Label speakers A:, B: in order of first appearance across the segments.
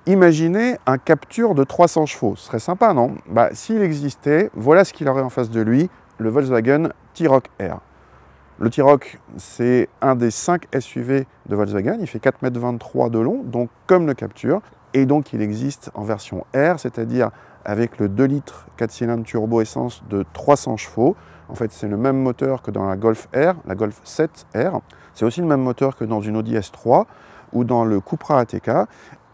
A: Imaginez un Captur de 300 chevaux, ce serait sympa, non? Bah, s'il existait, voilà ce qu'il aurait en face de lui, le Volkswagen T-Roc R. Le T-Roc, c'est un des 5 SUV de Volkswagen, il fait 4,23 m de long, donc comme le Captur, et donc il existe en version R, c'est-à-dire avec le 2 litres 4 cylindres turbo essence de 300 chevaux. En fait, c'est le même moteur que dans la Golf R, la Golf 7 R. C'est aussi le même moteur que dans une Audi S3 ou dans le Cupra ATK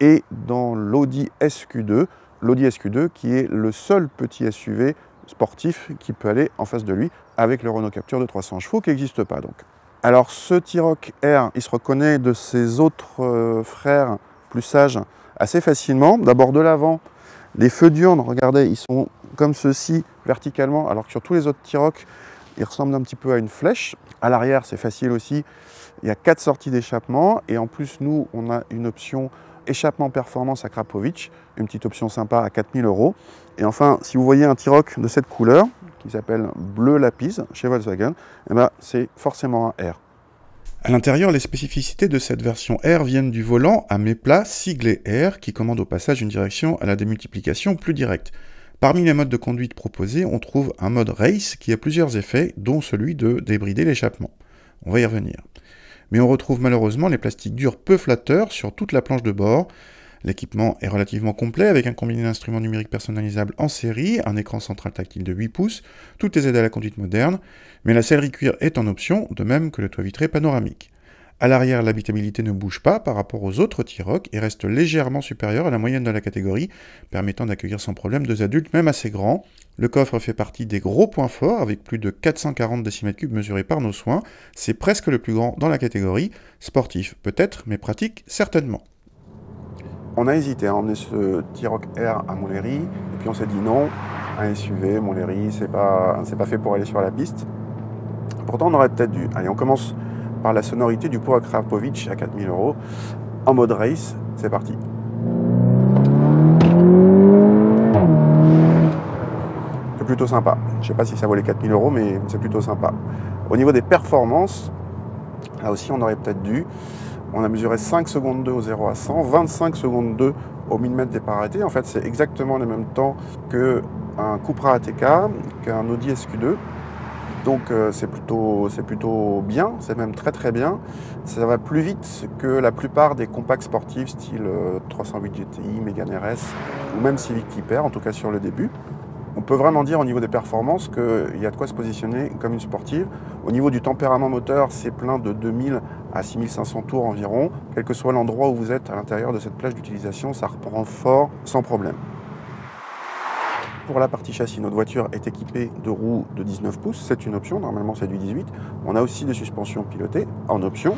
A: et dans l'Audi SQ2. L'Audi SQ2 qui est le seul petit SUV sportif qui peut aller en face de lui avec le Renault Captur de 300 chevaux qui n'existe pas donc. Alors ce T-Roc R, il se reconnaît de ses autres frères plus sages assez facilement. D'abord de l'avant, les feux diurnes, regardez, ils sont comme ceci verticalement, alors que sur tous les autres T-Roc, ils ressemblent un petit peu à une flèche. À l'arrière, c'est facile aussi. Il y a 4 sorties d'échappement et en plus, nous, on a une option échappement performance à Krapovic, une petite option sympa à 4 000 €. Et enfin, si vous voyez un T-Roc de cette couleur, qui s'appelle bleu lapis chez Volkswagen, eh ben, c'est forcément un R.
B: À l'intérieur, les spécificités de cette version R viennent du volant à mets plats siglé R qui commande au passage une direction à la démultiplication plus directe. Parmi les modes de conduite proposés, on trouve un mode Race qui a plusieurs effets, dont celui de débrider l'échappement. On va y revenir. Mais on retrouve malheureusement les plastiques durs peu flatteurs sur toute la planche de bord. L'équipement est relativement complet avec un combiné d'instruments numériques personnalisables en série, un écran central tactile de 8 pouces, toutes les aides à la conduite moderne, mais la sellerie cuir est en option, de même que le toit vitré panoramique. À l'arrière, l'habitabilité ne bouge pas par rapport aux autres T-Roc et reste légèrement supérieure à la moyenne de la catégorie, permettant d'accueillir sans problème 2 adultes, même assez grands. Le coffre fait partie des gros points forts, avec plus de 440 cm3 mesurés par nos soins. C'est presque le plus grand dans la catégorie. Sportif peut-être, mais pratique certainement.
A: On a hésité à emmener ce T-Roc R à Montlhéry, et puis on s'est dit non, un SUV, Montlhéry, c'est pas fait pour aller sur la piste. Pourtant, on aurait peut-être dû. Allez, on commence par la sonorité du pot à Krapovic à 4 000 €. En mode race, c'est parti. C'est plutôt sympa. Je ne sais pas si ça vaut les 4 000 €, mais c'est plutôt sympa. Au niveau des performances, là aussi, on aurait peut-être dû. On a mesuré 5 secondes 2 au 0 à 100, 25 secondes 2 au 1000 mètres départ arrêté. En fait, c'est exactement le même temps qu'un Cupra ATK, qu'un Audi SQ2. Donc c'est plutôt bien, c'est même très très bien. Ça va plus vite que la plupart des compacts sportifs style 308 GTI, Mégane RS ou même Civic Type-R, en tout cas sur le début. On peut vraiment dire au niveau des performances qu'il y a de quoi se positionner comme une sportive. Au niveau du tempérament moteur, c'est plein de 2000 à 6500 tours environ. Quel que soit l'endroit où vous êtes à l'intérieur de cette plage d'utilisation, ça reprend fort sans problème. Pour la partie châssis, notre voiture est équipée de roues de 19 pouces, c'est une option, normalement c'est du 18. On a aussi des suspensions pilotées en option.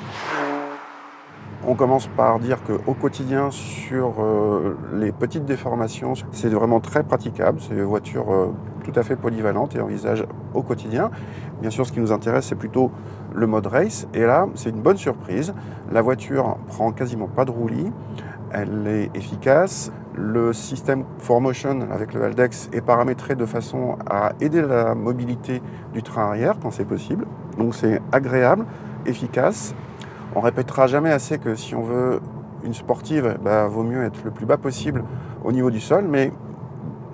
A: On commence par dire qu'au quotidien, sur les petites déformations, c'est vraiment très praticable. C'est une voiture tout à fait polyvalente et envisage au quotidien. Bien sûr, ce qui nous intéresse, c'est plutôt le mode race. Et là, c'est une bonne surprise. La voiture prend quasiment pas de roulis. Elle est efficace. Le système 4Motion avec le Haldex est paramétré de façon à aider la mobilité du train arrière quand c'est possible. Donc c'est agréable, efficace. On répétera jamais assez que si on veut une sportive, vaut mieux être le plus bas possible au niveau du sol, mais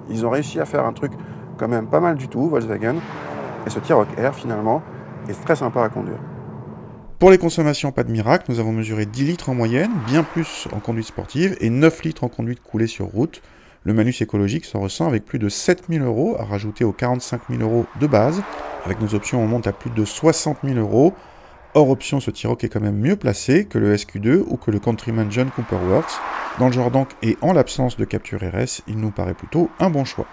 A: ils ont réussi à faire un truc quand même pas mal du tout, Volkswagen. Et ce T-Roc R finalement est très sympa à conduire.
B: Pour les consommations, pas de miracle, nous avons mesuré 10 litres en moyenne, bien plus en conduite sportive, et 9 litres en conduite coulée sur route. Le malus écologique s'en ressent avec plus de 7 000 € à rajouter aux 45 000 € de base. Avec nos options, on monte à plus de 60 000 €. Hors option, ce T-Roc est quand même mieux placé que le SQ2 ou que le Countryman John Cooper Works. Dans le genre donc et en l'absence de Captur RS, il nous paraît plutôt un bon choix.